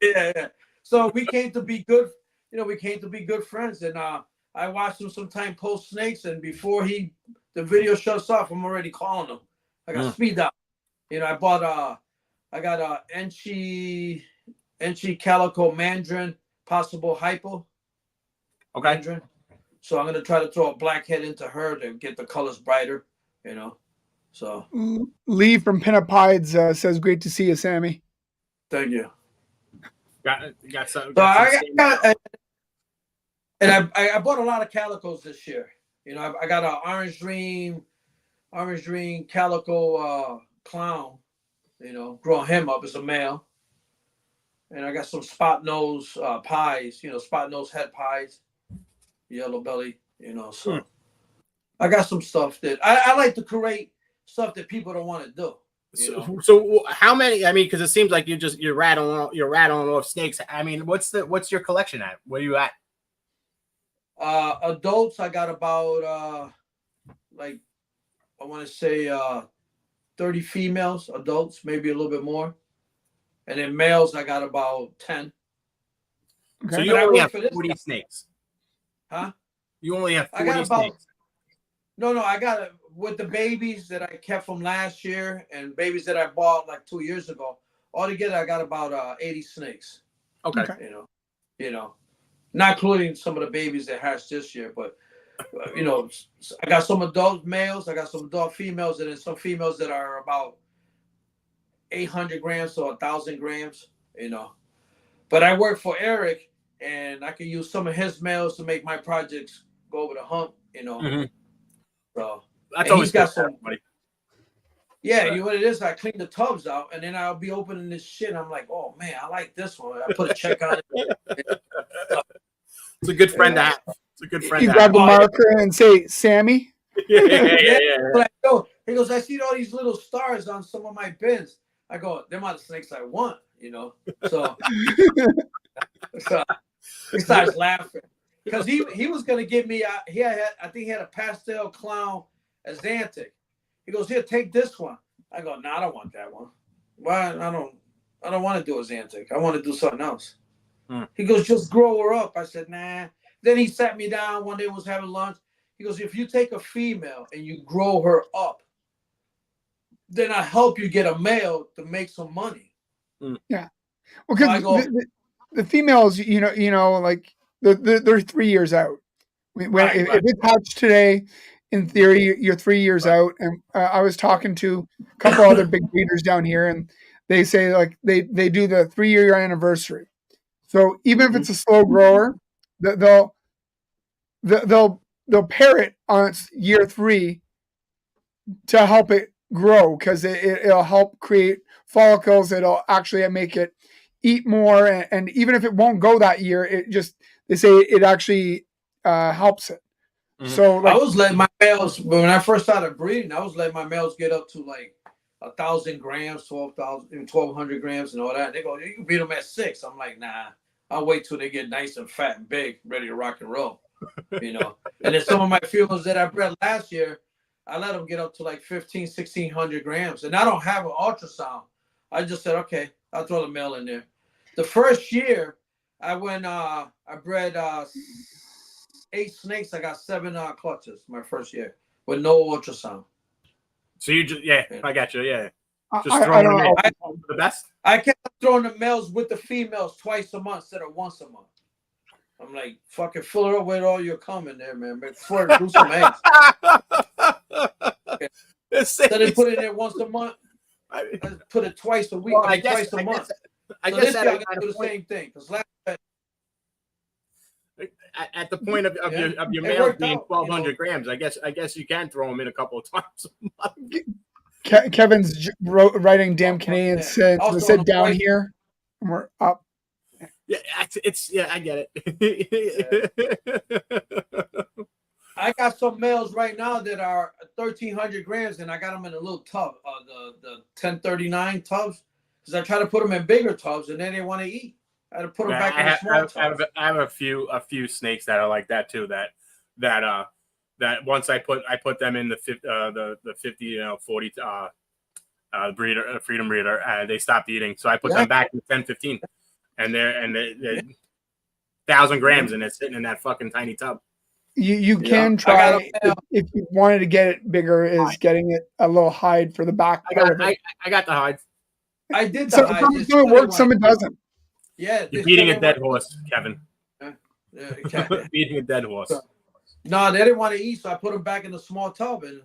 Yeah. So we came to be good. We came to be good friends. And I watched him sometime post snakes. And before the video shuts off, I'm already calling him. I got speed dial. I got Enchi Calico Mandarin, possible hypo. Okay. Mandarin. So I'm gonna try to throw a black head into her to get the colors brighter, So Lee from Pinup Hides says, "Great to see you, Sammy." thank you. Got some. So I bought a lot of calicos this year. I got an orange dream calico clown. Growing him up as a male. And I got some spot nose pies. Spot nose head pies, yellow belly. So I got some stuff that I like to create stuff that people don't want to do. So how many? I mean, because it seems like you're rattling off snakes. I mean, what's your collection at? Where are you at? Adults, I got about I want to say 30 females, adults, maybe a little bit more, and then males, I got about 10. Okay. So you only have 40 snakes, huh? You only have 40 snakes. No, I got it with the babies that I kept from last year and babies that I bought like 2 years ago. Altogether, I got about 80 snakes. Okay. Not including some of the babies that hatched this year, but I got some adult males, I got some adult females, and then some females that are about 800 grams to 1,000 grams. But I work for Eric, and I can use some of his males to make my projects go over the hump. So that's always got some. Yeah, you know what it is? I clean the tubs out, and then I'll be opening this shit. I'm like, oh man, I like this one. I put a check on it. It's a good friend to have. It's a good friend. You grab the marker and say, "Sammy." Yeah. He goes, I see all these little stars on some of my bins. I go, them are the snakes I want. So he starts laughing because he was gonna give me. I think he had a pastel clown Azantic. He goes, here, take this one. I go, no, I don't want that one. Why? I don't want to do Azantic. I want to do something else. He goes, just grow her up. I said, nah. Then he sat me down one day, was having lunch. He goes, if you take a female and you grow her up, then I help you get a male to make some money. Yeah. Well, because the females, like they're 3 years out. If it's hatched today, in theory, you're 3 years out. And I was talking to a couple other big breeders down here, and they say like they do the 3-year anniversary. So even if it's a slow grower, they'll pair it on its year 3 to help it grow, because it'll help create follicles. It'll actually make it eat more, and even if it won't go that year, they say it actually helps it. So I was letting my males, when I first started breeding, I was letting my males get up to like 1,000 grams, 1,200 grams, and all that. They go, you can breed them at 6. I'm like, nah, I'll wait till they get nice and fat and big, ready to rock and roll. And then some of my females that I bred last year, I let them get up to like 1,600 grams, and I don't have an ultrasound. I just said, okay, I'll throw the male in there. The first year, I bred 8 snakes. I got 7 clutches my first year with no ultrasound. So you just, I got you. Yeah. Just throwing them in. The best. I kept throwing the males with the females twice a month instead of once a month. I'm like, fucking fill her up with all your cum in there, man. Before do some eggs. Okay. So they put it in there once a month. I put it twice a week. Well, twice a month. I guess this year I'm gonna do the same thing. Because at the point of your males being 1,200 grams, I guess you can throw them in a couple of times a month. Kevin's writing "Damn Canadian" said down here, and we're up. Yeah, I get it. I got some males right now that are 1,300 grams, and I got them in a little tub, the 1039 tubs, because I try to put them in bigger tubs, and then they want to eat. I had to put them back in the small tubs. I have a few snakes that are like that too. That that once I put them in the 50 40 breeder freedom breeder, they stopped eating. So I put them back in 10, 15, and they're 1,000 grams, and it's sitting in that fucking tiny tub. You can try if you wanted to get it bigger, is getting it a little hide for the back part of it. I got the hide. I did the So hide. some it works, some it doesn't. Yeah, you're beating a dead horse, Kevin. Beating a dead horse. No, they didn't want to eat, so I put them back in the small tub. And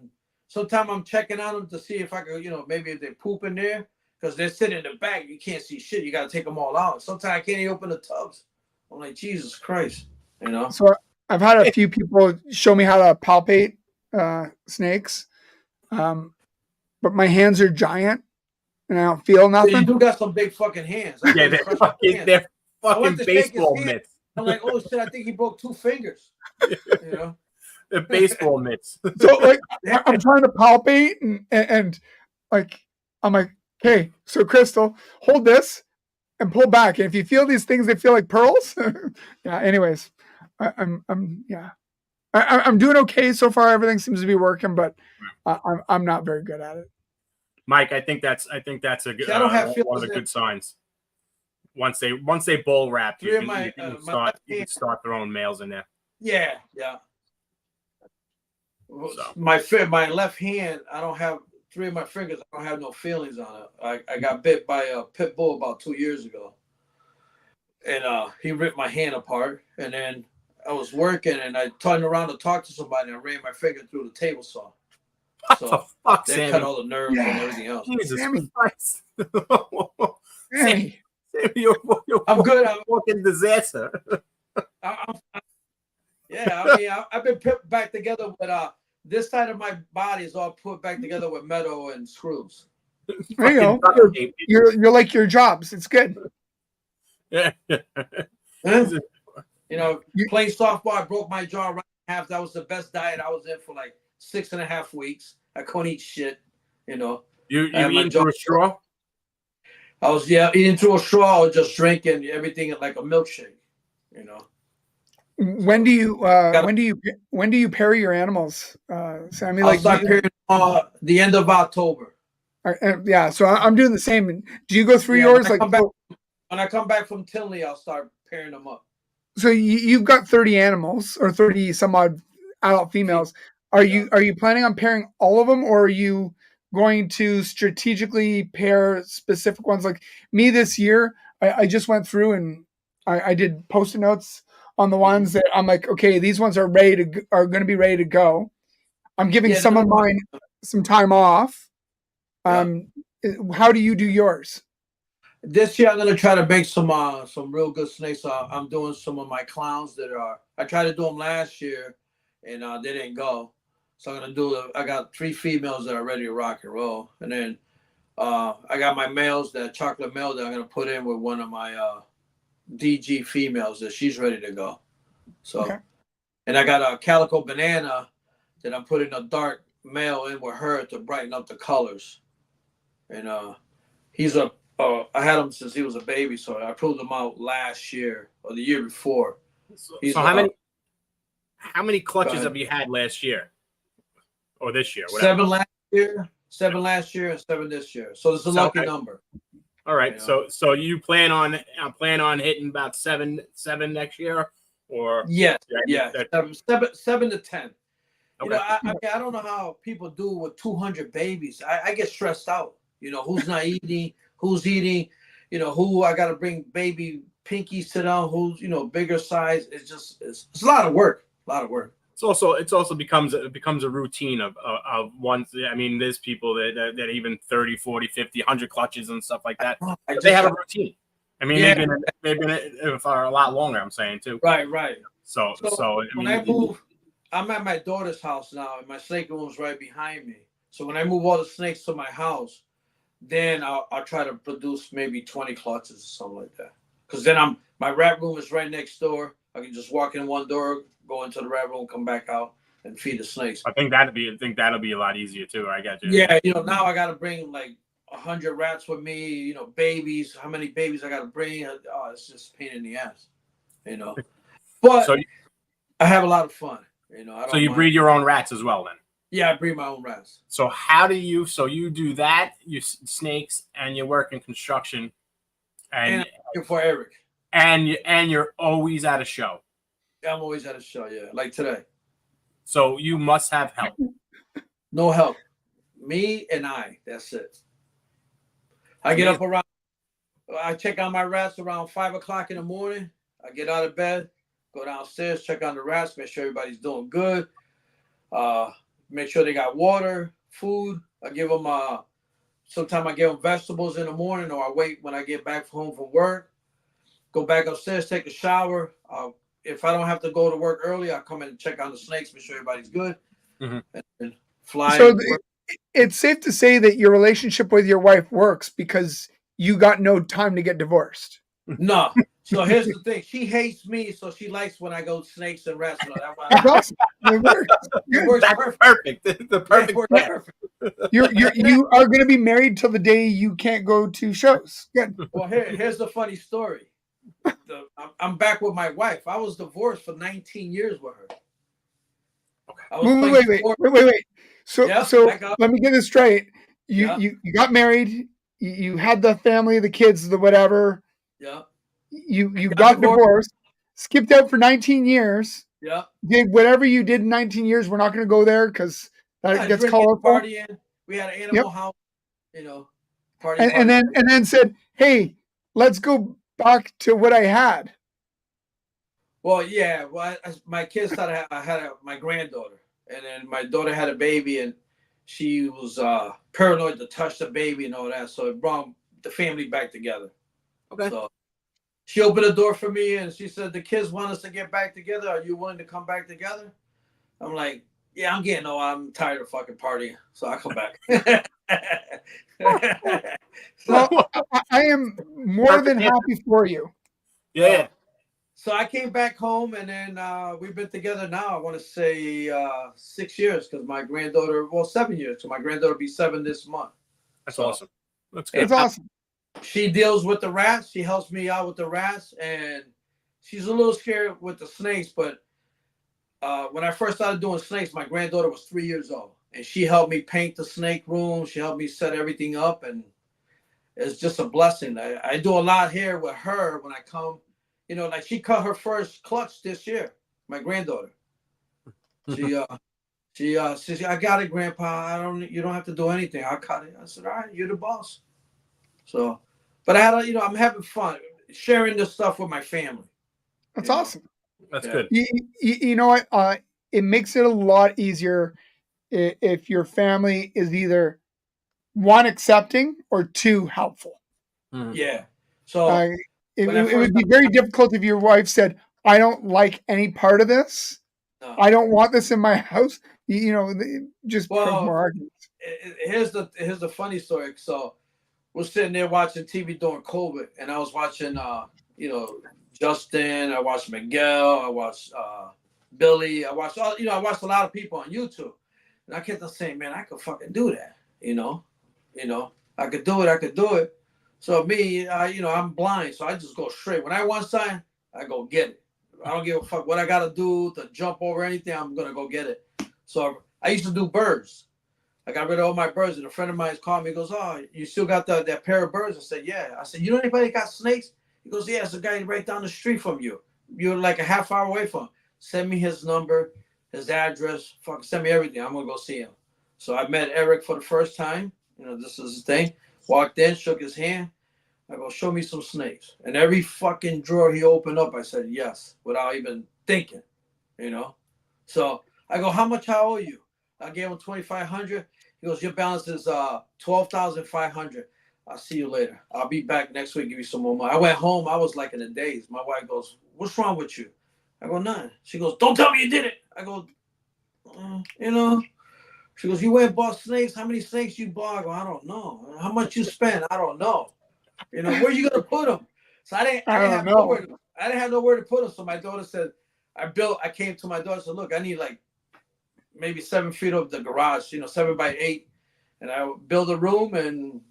sometimes I'm checking on them to see if I could, maybe if they poop in there, because they're sitting in the back. You can't see shit. You got to take them all out. Sometimes I can't even open the tubs. I'm like, Jesus Christ, So I've had a few people show me how to palpate snakes, but my hands are giant and I don't feel nothing. You do got some big fucking hands. Yeah, they're fucking baseball mitts. I'm like, oh shit, I think he broke 2 fingers. The baseball mitts. So like, I'm trying to palpate and like, I'm like, okay, so Crystal, hold this and pull back. And if you feel these things, they feel like pearls. Yeah. Anyways, I'm doing okay so far. Everything seems to be working, but I'm not very good at it. Mike, I think that's a good one of the good signs. Once they bull wrap, you can start throwing males in there. Yeah. So. My left hand, I don't have 3 of my fingers. I don't have no feelings on it. I got bit by a pit bull about 2 years ago, and he ripped my hand apart. And then I was working, and I turned around to talk to somebody, and I ran my finger through the table saw. What the fuck, they Sammy? cut all the nerves and everything else. Jesus Sammy. Christ. Sammy. You're I'm good. I'm fucking disaster. I've been put back together with this side of my body is all put back together with metal and screws. There you go. You're like your jobs. It's good. Yeah. Playing softball, I broke my jaw right in half. That was the best diet I was in for like 6.5 weeks. I couldn't eat shit. You eating through a straw? I was eating through a straw or just drinking everything like a milkshake. When do you pair your animals, Sammy? I'll start pairing the end of October. Yeah, so I'm doing the same. Do you go through yours when I come back from Tinley, I'll start pairing them up. So you've got 30 animals or 30 some odd adult females. Are you planning on pairing all of them, or are you going to strategically pair specific ones? Like me this year, I just went through and I did post-it notes on the ones that I'm like, okay, these ones are going to be ready to go. I'm giving some of mine some time off. How do you do yours? This year, I'm going to try to make some real good snakes. I'm doing some of my clowns I tried to do them last year, and they didn't go. So I'm going to I got 3 females that are ready to rock and roll. And then I got my males, that chocolate male that I'm going to put in with one of my DG females that she's ready to go. So, And I got a calico banana that I'm putting a dark male in with her to brighten up the colors. And he's I had him since he was a baby, so I pulled him out last year or the year before. So how many clutches have you had last year or this year? Whatever. 7 last year, and 7 this year. So it's a lucky number. All right. So you plan on hitting about seven next year, or yeah, 7 to 10. Okay. I don't know how people do with 200 babies. I get stressed out. Who's not eating, who's eating, who I got to bring baby pinkies to them, who's bigger size. It's a lot of work. It's also becomes a routine of ones. I mean, there's people that even 30, 40, 50, 100 clutches and stuff like that. They have a routine. I mean, they've been for a lot longer. I'm saying too. Right. So when I move, I'm at my daughter's house now, and my snake room's right behind me. So when I move all the snakes to my house, then I'll try to produce maybe 20 clutches or something like that. Because then my rat room is right next door. I can just walk in one door, go into the rat room, come back out, and feed the snakes. I think that'll be a lot easier too. I got you. Yeah, now I got to bring like 100 rats with me. Babies. How many babies I got to bring? Oh, it's just a pain in the ass. But I have a lot of fun. You know, I don't. So you mind. breed your own rats as well, then? Yeah, I breed my own rats. So how do you? So you do that? You snakes, and you work in construction, And and I'm looking for Eric. and you're always at a show. I'm always at a show. Yeah, like today. So you must have help. No help. Me and I. That's it. I get up around. I check on my rats around 5 o'clock in the morning. I get out of bed, go downstairs, check on the rats, make sure everybody's doing good. Make sure they got water, food. I give them. Sometimes I give them vegetables in the morning, or I wait when I get back home from work. Go back upstairs, take a shower. If I don't have to go to work early, I come in and check on the snakes, make sure everybody's good, and fly. So it's safe to say that your relationship with your wife works because you got no time to get divorced. No. So here's the thing: she hates me, so she likes when I go snakes and rats. That's awesome. It works. It works That's perfect. The perfect. Yeah, perfect. You are going to be married till the day you can't go to shows. Good. Well, here's the funny story. I'm back with my wife. I was divorced for 19 years with her. Wait. So Yeah, so let me get this straight. You got married. You had the family, the kids, the whatever. Yeah. You got divorced. Skipped out for 19 years. Yeah. Did whatever you did in 19 years. We're not going to go there because that gets colorful. Partying. We had an animal house. You know. Party. And then said, "Hey, let's go back to what I had." Well, yeah. Well, my kids thought I had my granddaughter, and then my daughter had a baby, and she was paranoid to touch the baby and all that, so it brought the family back together. Okay. So she opened the door for me, and she said, "The kids want us to get back together. Are you willing to come back together?" I'm like, "Yeah, I'm tired of fucking partying, so I'll come back." Well, I am more than happy for you. Yeah. So I came back home, and then we've been together now, I want to say 6 years, because my granddaughter, 7 years. So my granddaughter will be 7 this month. That's awesome. That's good. It's awesome. She deals with the rats. She helps me out with the rats, and she's a little scared with the snakes. But when I first started doing snakes, my granddaughter was 3 years old, and she helped me paint the snake room. She helped me set everything up, and it's just a blessing. I do a lot here with her when I come. You know, like she cut her first clutch this year. My granddaughter. She says, "I got it, Grandpa. You don't have to do anything. I'll cut it." I said, "All right, you're the boss." So, but I'm having fun sharing this stuff with my family. That's awesome. That's good. You know what? It makes it a lot easier if your family is either one, accepting, or two, helpful. Yeah. So it would be very difficult if your wife said, "I don't like any part of this. No. I don't want this in my house." Just more arguments. Here's the funny story. So we're sitting there watching TV during COVID, and I was watching, Justin. I watched Miguel. I watched Billy. I watched I watched a lot of people on YouTube, and I kept on saying, "Man, I could fucking do that." I could do it. So me, I'm blind, so I just go straight. When I want something, I go get it. I don't give a fuck what I got to do to jump over anything. I'm going to go get it. So I used to do birds. I got rid of all my birds, and a friend of mine called me. He goes, "Oh, you still got that pair of birds?" I said, "Yeah." I said, "You know anybody got snakes?" He goes, "Yeah, it's a guy right down the street from you. You're like a half hour away from him. Send me his number, his address. Fucking send me everything. I'm going to go see him." So I met Eric for the first time. This is his thing. Walked in, shook his hand. I go, "Show me some snakes." And every fucking drawer he opened up, I said yes, without even thinking, So I go, "How much I owe you?" I gave him $2,500. He goes, "Your balance is $12,500. I'll see you later. I'll be back next week, give you some more money." I went home. I was like in a daze. My wife goes, "What's wrong with you?" I go, "None." She goes, "Don't tell me you did it." I go, She goes, "You went and bought snakes? How many snakes you bought?" I go, "I don't know." "How much you spent?" "I don't know." Where you gonna put them? So I didn't have nowhere to put them. So my daughter said, I came to my daughter and said, "Look, I need like maybe 7 feet of the garage, 7 by 8. And I built a room, and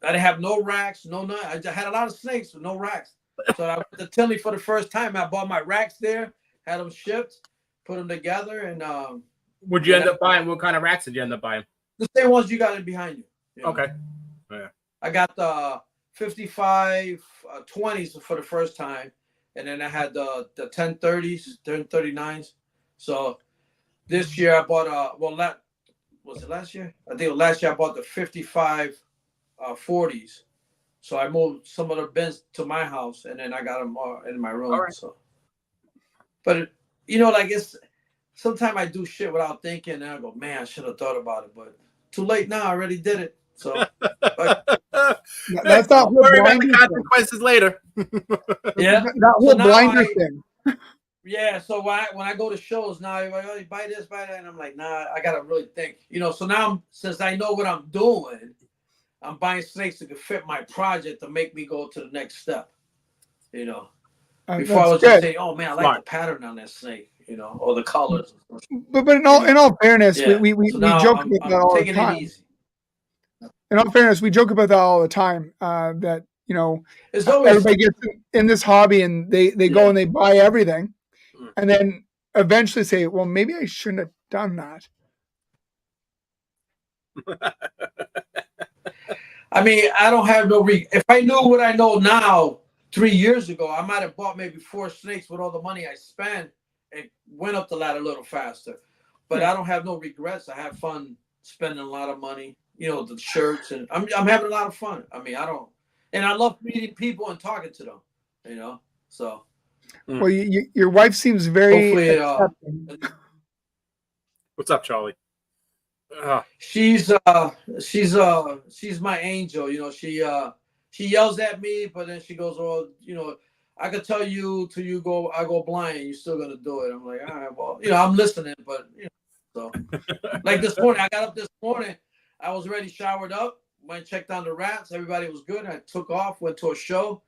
I didn't have no racks, no nothing. I just had a lot of snakes with no racks. So I went to Tinley for the first time. I bought my racks there, had them shipped. put them together, and Would you end up buying? What kind of rats did you end up buying? the same ones you got in behind you. You know? Okay. Yeah. I got the 55 20s for the first time, and then I had the 1030s, 1039s. So this year I bought was it last year? I think last year I bought the 55 40s. So I moved some of the bins to my house, and then I got them in my room. Right. So, but like it's sometimes I do shit without thinking, and I go, man, I should have thought about it, but too late now. I already did it. So That's not worry about the blinder consequences later. yeah, that whole So now blinder I- thing. yeah. So when I go to shows now, you're like, oh, you buy this, buy that, and I'm like, nah, I gotta really think. So now since I know what I'm doing, I'm buying snakes that can fit my project to make me go to the next step. Before I That's was good. just saying, oh man, I like Smart. the pattern on that snake, or the colors. But in all fairness, Yeah. we So now joke I'm about that all the taking time. it easy. In all fairness, we joke about that all the time. That It's always everybody gets in this hobby and they go Yeah. and they buy everything, Mm. and then eventually say, well, maybe I shouldn't have done that. I mean, I don't have no if I knew what I know now 3 years ago, I might have bought maybe 4 snakes with all the money I spent and went up the ladder a little faster. But I don't have no regrets. I have fun spending a lot of money, the shirts, and I'm having a lot of fun. I mean, I love meeting people and talking to them, so Well, your wife seems very hopefully accepting. What's up, Charlie? she's my angel. She yells at me, but then she goes, oh, I could tell you till I go blind, you're still gonna do it. I'm like, all right, well, I'm listening, but so like this morning, I got up this morning, I was already showered up, went checked on the rats, everybody was good. I took off, went to a show,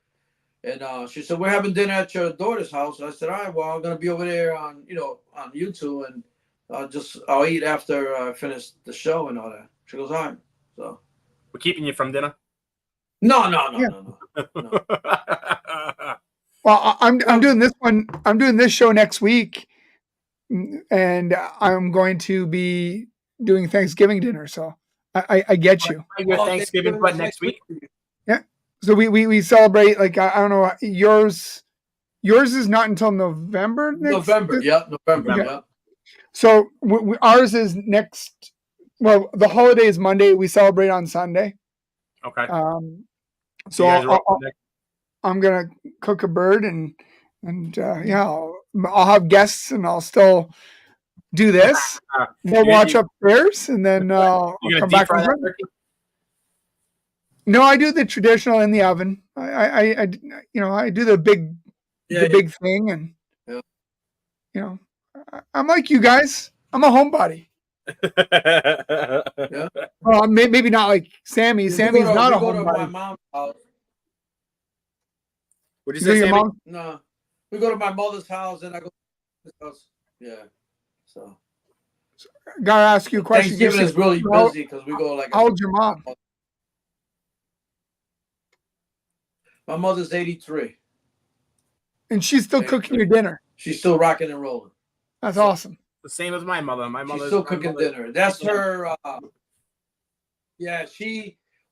and she said, we're having dinner at your daughter's house. I said, all right, well, I'm gonna be over there on YouTube, and I'll eat after I finish the show and all that. She goes, all right. So We're keeping you from dinner. no. Well, I'm doing this one. I'm doing this show next week, and I'm going to be doing Thanksgiving dinner. So I get you. Your Thanksgiving, but next week. So we celebrate, like, I don't know, yours is not until November. November. Yeah. Yeah. So ours is next. Well, the holiday is Monday. We celebrate on Sunday. Okay. So You guys are open I'm gonna cook a bird and I'll have guests and I'll still do this. We'll watch upstairs and then I'll You're come gonna deep back. fry that turkey? No, I do the traditional in the oven. I do the big big thing, and I'm like you guys. I'm a homebody. Yeah. Well, maybe not like Sammy. We Sammy's go to- not we a go to my homebody. mom's house. What'd You you go say, to your Sammy? mom? No, we go to my mother's house, and I go to his house. Yeah. So Gotta ask you a question. Thanksgiving is really How- busy because we go like. How old's your mom? My mother's 83. And she's still cooking your dinner. She's still rocking and rolling. That's awesome. The same as my mother. My She's mother's still cooking dinner. That's her. Yeah,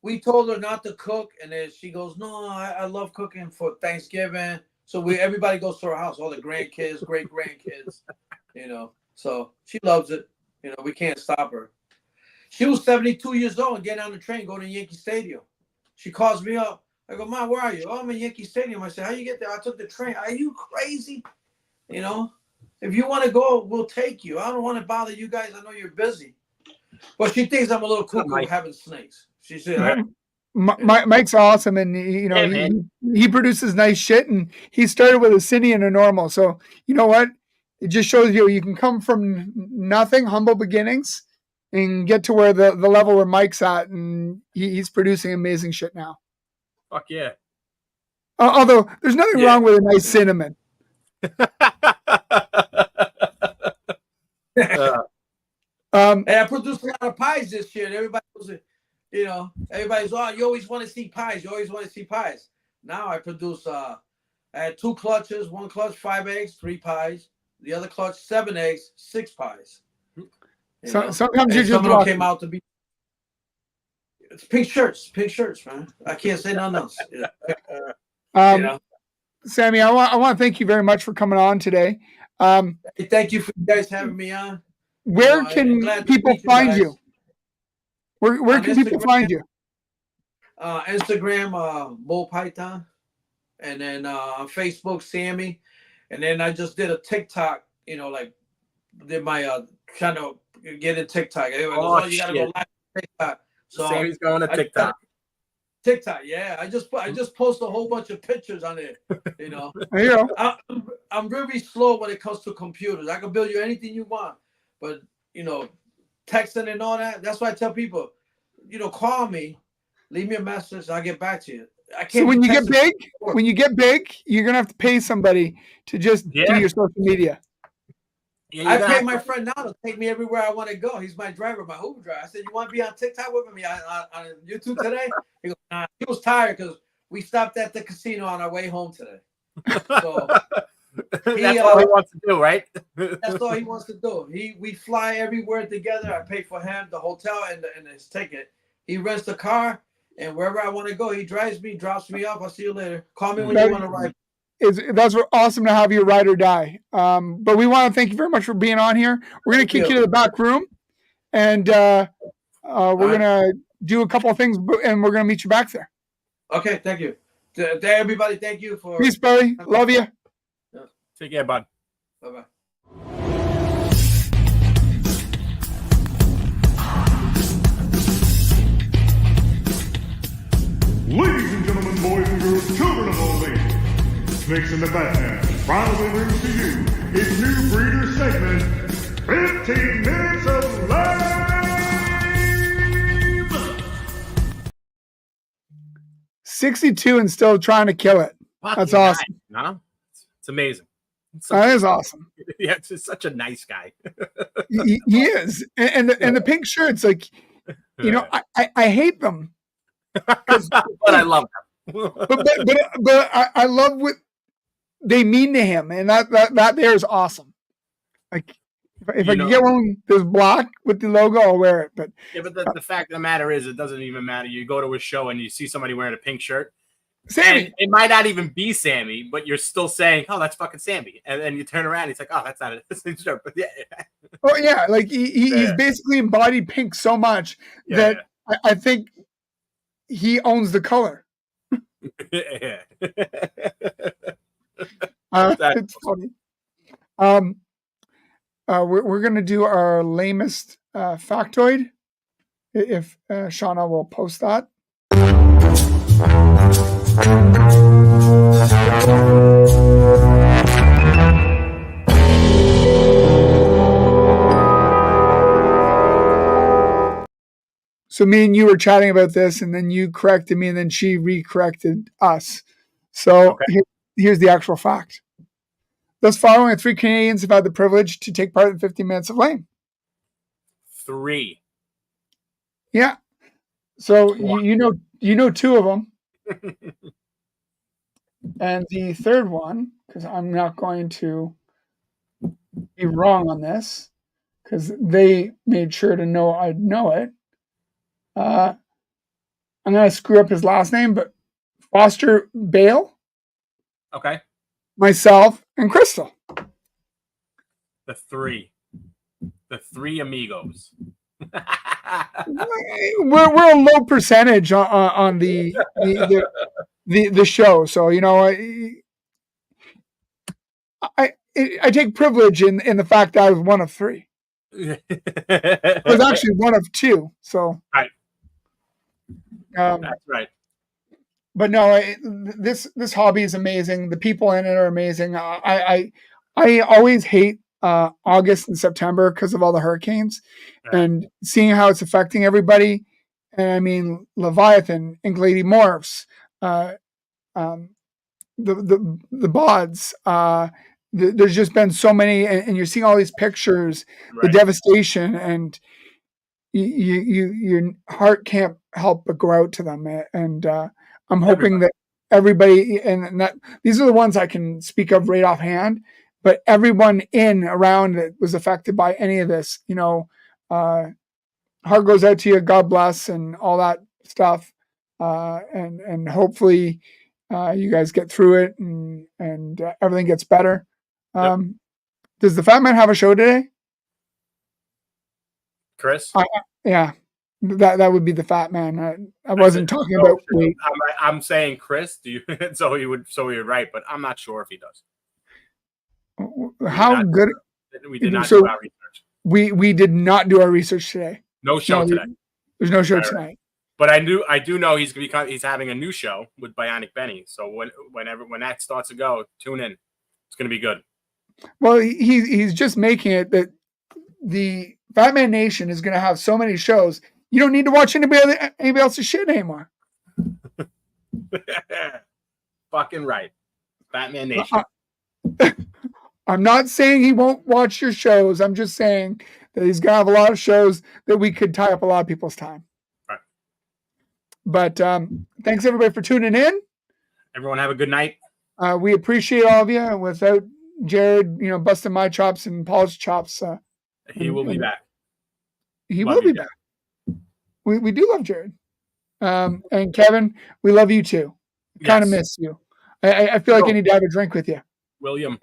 we told her not to cook, and then she goes, "No, I love cooking for Thanksgiving." So everybody goes to her house, all the grandkids, great grandkids, So she loves it. We can't stop her. She was 72 years old and getting on the train, going to Yankee Stadium. She calls me up. I go, Mom, where are you? Oh, I'm in Yankee Stadium. I said, how you get there? I took the train. Are you crazy? If you want to go, we'll take you. I don't want to bother you guys. I know you're busy. But she thinks I'm a little cuckoo having snakes. She said, Mike's awesome, and he produces nice shit, and he started with a cine and a normal. So you know what? It just shows you can come from nothing, humble beginnings, and get to where the level where Mike's at, and he's producing amazing shit now. Fuck yeah. Although there's nothing wrong with a nice cinnamon. Hey, I produced a lot of pies this year. And everybody was, everybody's, oh, you always want to see pies. You always want to see pies. Now I produce, I had 2 clutches, 1 clutch, 5 eggs, 3 pies. The other clutch, 7 eggs, 6 pies. So, sometimes you're and just some of them lucky. came out to be. It's pink shirts, man. I can't say nothing else. Sammy, I want to thank you very much for coming on today. Hey, thank you for you guys having me on. Where can people find you? Where can people find you? Instagram, Bull Python, and then on Facebook, Sammy, and then I just did a TikTok. Did my trying to get in TikTok. You gotta go live TikTok. So Sammy's going to TikTok. TikTok, yeah. I just post a whole bunch of pictures on it. There you go. I'm really slow when it comes to computers. I can build you anything you want, but texting and all that. That's why I tell people, call me, leave me a message, I'll get back to you. I can't. So when you get big, you're gonna have to pay somebody to just do your social media. Yeah, I pay my friend now to take me everywhere I want to go. He's my driver, my Uber driver. I said, "You want to be on TikTok with me on YouTube today?" He goes, "Nah." He was tired because we stopped at the casino on our way home today. So that's all he wants to do, right? That's all he wants to do. We fly everywhere together. I pay for him the hotel and his ticket. He rents the car, and wherever I want to go, he drives me, drops me off. I'll see you later. Call me when you want to ride. That's awesome to have you ride or die. But we want to thank you very much for being on here. We're going to kick you to the back room, and we're going to do a couple of things, and we're going to meet you back there. Okay, thank you. To everybody, thank you for. Peace, buddy. Love you. Take care, bud. Bye-bye. Ladies and gentlemen, boys and girls, children of all ages, Snakes in the Batman proudly brings to you its new breeder segment, 15 Minutes of Lame! 62 and still trying to kill it. That's awesome. No, it's amazing. That is awesome. Yeah, it's just such a nice guy. he is, and the pink shirts, like, I hate them, but I love them. but I love what they mean to him, and that there is awesome. Like, if I can get one that's black with the logo, I'll wear it. But the fact of the matter is, it doesn't even matter. You go to a show and you see somebody wearing a pink shirt. Sammy. And it might not even be Sammy, but you're still saying, "Oh, that's fucking Sammy." And then you turn around, and he's like, "Oh, that's not the same shirt." But yeah. Oh yeah, like he's basically embodied pink so much that I think he owns the color. It's funny. We're gonna do our lamest factoid. If Shauna will post that. So me and you were chatting about this, and then you corrected me, and then she re-corrected us. So here's the actual fact. Thus far, only 3 Canadians have had the privilege to take part in 15 Minutes of Lame. 3. Yeah. So you know 2 of them. And the third one, because I'm not going to be wrong on this, because they made sure to know I'd know it. I'm going to screw up his last name, but Foster Bale. Okay. Myself and Crystal. The 3 amigos. we're a low percentage on the show, so I take privilege in the fact that I was one of 3. I was actually one of 2, so right. That's right. But no, this hobby is amazing. The people in it are amazing. I always hate August and September because of all the hurricanes, and seeing how it's affecting everybody. And I mean, Leviathan, Ink Lady Morphs, the bods. There's just been so many, and you're seeing all these pictures, the devastation, and your heart can't help but go out to them. And I'm hoping that everybody, and that these are the ones I can speak of right offhand, but everyone in around that was affected by any of this, heart goes out to you. God bless and all that stuff. And hopefully you guys get through it and everything gets better. Does the Fat Man have a show today? Chris? Yeah, that would be the Fat Man. I wasn't talking about weight. I'm saying Chris. Do you? so he would right, but I'm not sure if he does. How good? We did not do our research. We did not do our research today. No show today. There's no show tonight. But I do know he's having a new show with Bionic Benny. So when that starts to go, tune in. It's going to be good. Well, he's just making it that the Fat Man Nation is going to have so many shows. You don't need to watch anybody else's shit anymore. Fucking right. Fat Man Nation. I'm not saying he won't watch your shows. I'm just saying that he's going to have a lot of shows that we could tie up a lot of people's time. Right. But thanks everybody for tuning in. Everyone have a good night. We appreciate all of you. Without Jared, busting my chops and Paul's chops, he will be back. He will be back. We do love Jared. And Kevin, we love you too. Kind of miss you. I feel like I need to have a drink with you. William.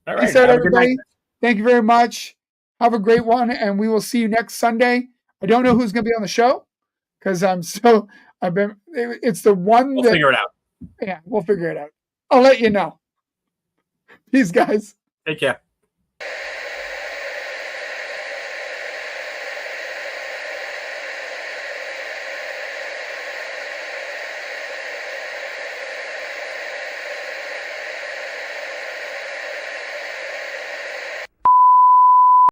All right. Peace out, everybody. Thank you very much. Have a great one, and we will see you next Sunday. I don't know who's going to be on the show because it's the one we'll figure it out. Yeah, we'll figure it out. I'll let you know. Peace, guys. Take care.